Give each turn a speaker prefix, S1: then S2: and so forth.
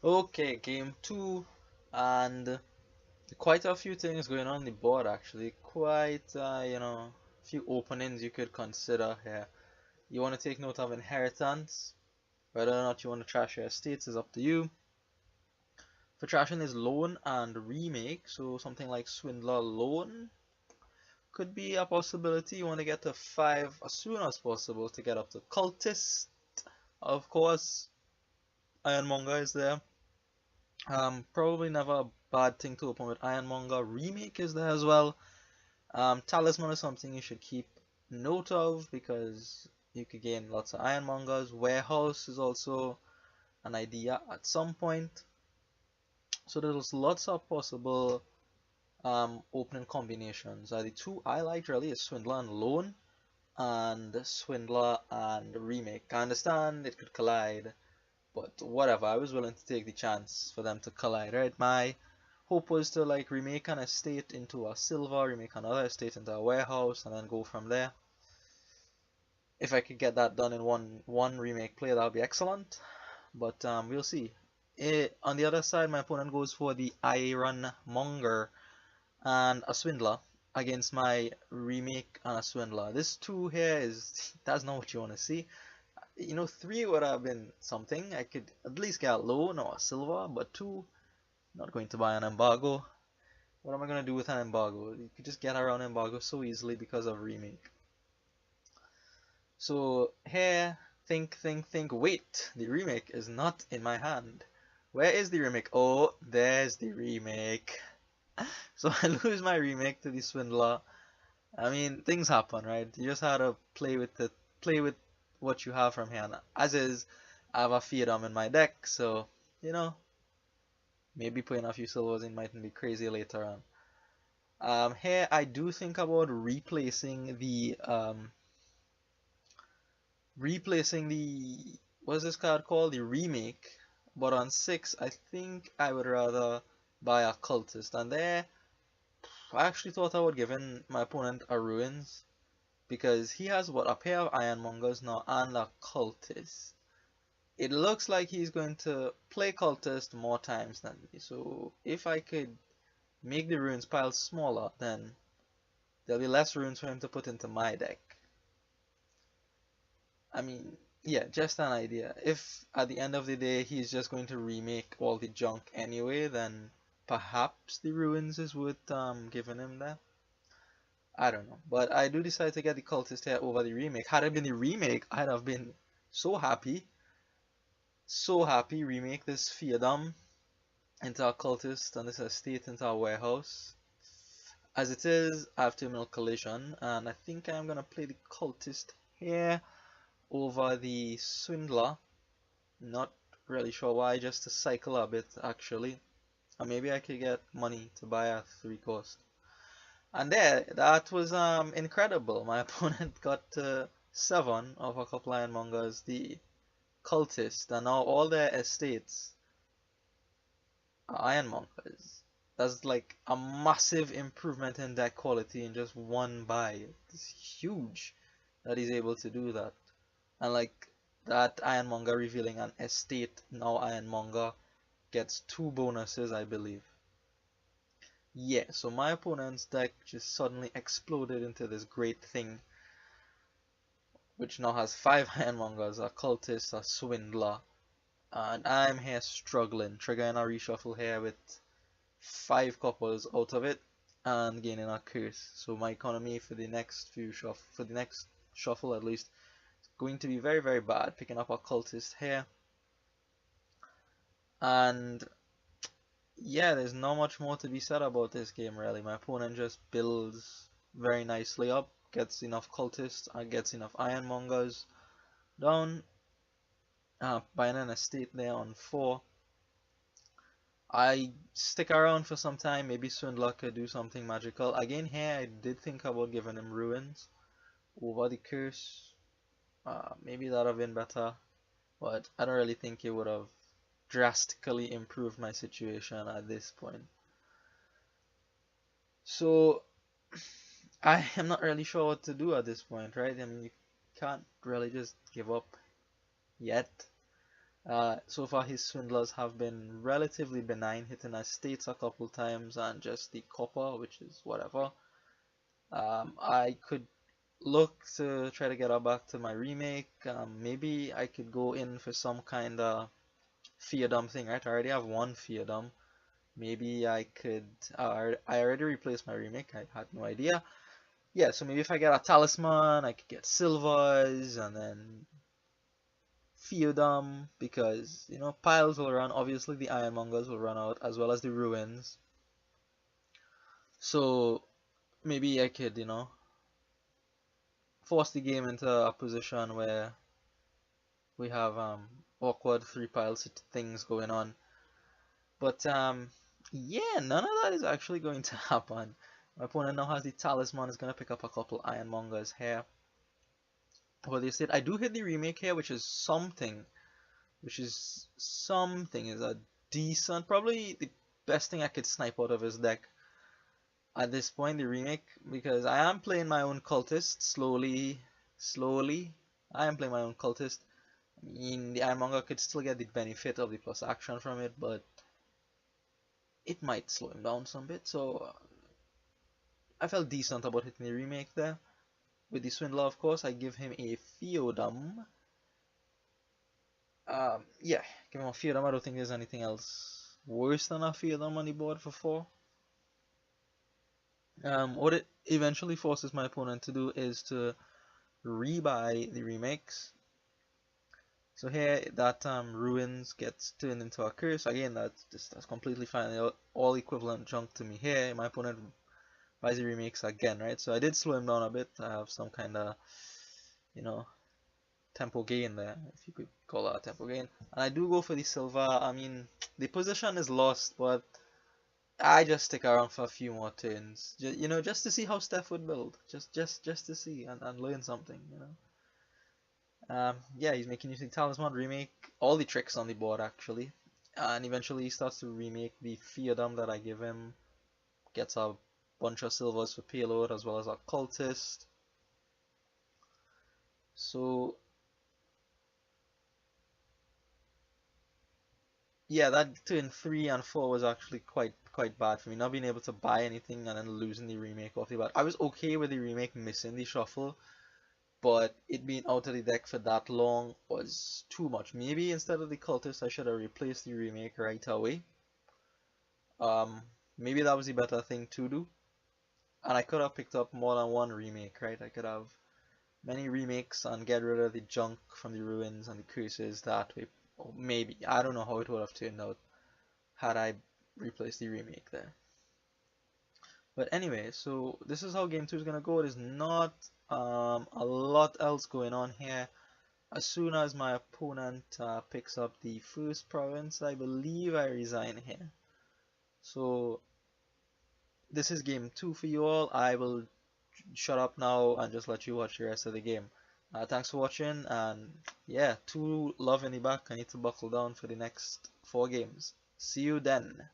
S1: Okay, game two, and quite a few things going on the board actually. Quite, few openings you could consider here. You want to take note of inheritance. Whether or not you want to trash your estates is up to you. For trashing is loan and remake, so something like Swindler loan could be a possibility. You want to get to 5 as soon as possible to get up to cultist. Of course, Ironmonger is there. Probably never a bad thing to open with Ironmonger. Remake is there as well. Talisman is something you should keep note of because you could gain lots of Ironmongers. Warehouse is also an idea at some point. So there's lots of possible opening combinations. The two I liked really is Swindler and Loan and Swindler and Remake. I understand it could collide, but whatever, I was willing to take the chance for them to collide, right? My hope was to like remake an estate into a silver, remake another estate into a warehouse, and then go from there. If I could get that done in one remake play, that would be excellent. But we'll see. On the other side, my opponent goes for the Iron Monger and a Swindler against my remake and a Swindler. This two here that's not what you want to see. You know, 3 would have been something. I could at least get a loan or a silver, but 2, not going to buy an embargo. What am I going to do with an embargo? You could just get around embargo so easily because of remake. So here, think, wait, the remake is not in my hand. Where is the remake? Oh, there's the remake. So I lose my remake to the Swindler. I mean, things happen, right? You just have to play with what you have from here. And as is, I have a Fiedom in my deck, so maybe putting a few silvers in mightn't be crazy later on. Here I do think about replacing the what's this card called? The remake. But on 6, I think I would rather buy a cultist. And there, I actually thought I would give in my opponent a ruins because he has what, a pair of Ironmongers now and a cultist. It looks like he's going to play cultist more times than me. So if I could make the ruins pile smaller, then there'll be less ruins for him to put into my deck. I mean, yeah, just an idea. If at the end of the day he's just going to remake all the junk anyway, then perhaps the ruins is worth giving him that. I don't know. But I do decide to get the cultist here over the remake. Had it been the remake, I'd have been so happy. So happy. Remake this Fiedom into a cultist and this estate into a warehouse. As it is, I have Terminal Collision, and I think I'm gonna play the cultist here over the Swindler. Not really sure why, just to cycle a bit actually. Or maybe I could get money to buy a 3 cost. And there, that was incredible. My opponent got 7 of a couple Ironmongers, the cultist, and now all their estates are Ironmongers. That's like a massive improvement in deck quality in just one buy. It's huge that he's able to do that. And like that Ironmonger revealing an estate, now Ironmonger gets 2 bonuses, I believe. Yeah, so my opponent's deck just suddenly exploded into this great thing, which now has 5 Ironmongers, a cultist, a Swindler, and I'm here struggling, triggering a reshuffle here with 5 coppers out of it, and gaining a curse. So my economy for the next shuffle at least, going to be very, very bad. Picking up a cultist here, and yeah, there's not much more to be said about this game really. My opponent just builds very nicely up, gets enough cultists, and gets enough Ironmongers down, buying an estate there on 4. I stick around for some time, maybe Swindler could do something magical. Again here, I did think about giving him ruins over the curse. Maybe that would have been better, but I don't really think it would have drastically improved my situation at this point. So I am not really sure what to do at this point, right? I mean, you can't really just give up yet. So far his swindlers have been relatively benign, hitting estates a couple times and just the copper, which is whatever. I could look to try to get her back to my remake. Maybe I could go in for some kind of feardom thing, right? I already have one feardom. Maybe I could. I already replaced my remake. I had no idea. Yeah, so maybe if I get a talisman, I could get silvers and then feardom because piles will run. Obviously, the ironmongers will run out as well as the ruins. So maybe I could, force the game into a position where we have awkward three piles things going on. But yeah, none of that is actually going to happen. My opponent now has the talisman, is gonna pick up a couple ironmongers here. But they said I do hit the remake here, which is something. Is a decent, probably the best thing I could snipe out of his deck at this point, the remake, because I am playing my own cultist slowly. I am playing my own cultist. I mean, the Ironmonger could still get the benefit of the plus action from it, but it might slow him down some bit. So I felt decent about hitting the remake there. With the Swindler, of course, I give him a Feodum. Yeah, give him a Feodum. I don't think there's anything else worse than a Feodum on the board for 4. What it eventually forces my opponent to do is to rebuy the remakes. So here that ruins gets turned into a curse. Again, that's completely fine. All equivalent junk to me here. My opponent buys the remakes again, right? So I did slow him down a bit. I have some kind of, tempo gain there, if you could call that a tempo gain. And I do go for the silver. I mean, the position is lost, but I just stick around for a few more turns, just to see how Stef would build, just to see and learn something, Yeah, he's making use of the Talisman, remake all the tricks on the board actually, and eventually he starts to remake the Feodum that I give him, gets a bunch of silvers for payload as well as a cultist. So yeah, that turn 3 and 4 was actually quite bad for me, not being able to buy anything and then losing the remake off the bat. I was okay with the remake missing the shuffle, but it being out of the deck for that long was too much. Maybe instead of the cultist, I should have replaced the remake right away. Maybe that was the better thing to do. And I could have picked up more than one remake, right? I could have many remakes and get rid of the junk from the ruins and the curses that way. Or maybe. I don't know how it would have turned out had I replaced the remake there. But anyway, so this is how game 2 is gonna go. There's not a lot else going on here. As soon as my opponent picks up the first province, I believe I resign here. So this is game 2 for you all. I will shut up now and just let you watch the rest of the game. Thanks for watching, and yeah, 2 love in the back. I need to buckle down for the next 4 games. See you then.